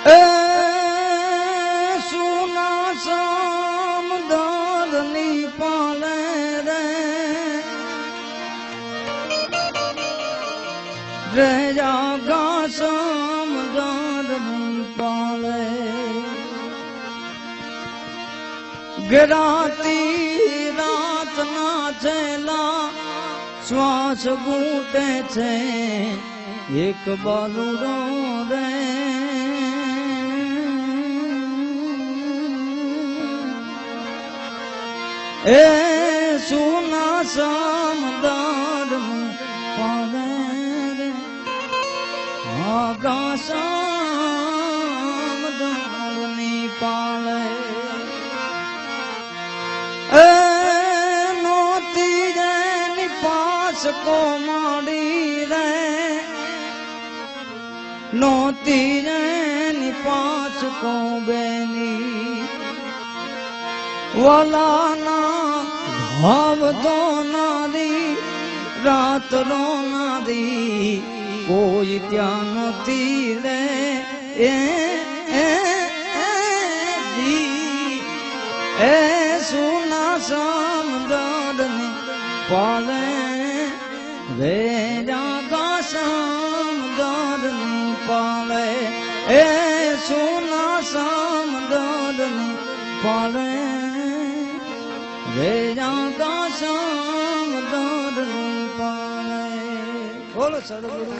એ સુના સમદરની પાલે રે રે જાગા સમદરની પાલે ગરાતી રાતના છેલા શ્વાસ ઘૂંટે છે એક બાલુડો રે એ સુના સમદાર પાલે રે આગા સમદારની પાલે એ નોતી જેની પાસ કોમાડી રે નોતી જેની પાસ કો બેની વાલાના ભાવ તો નાદી રાત રો નાદી કોઈ ત્યાં નોતી રે એ સુના સમદરની પાલે રે જાગા સમદરની પાલે એ સુના સમદરની પાલે રે જાગા સમદરની પાલે બોલો સદગુરુ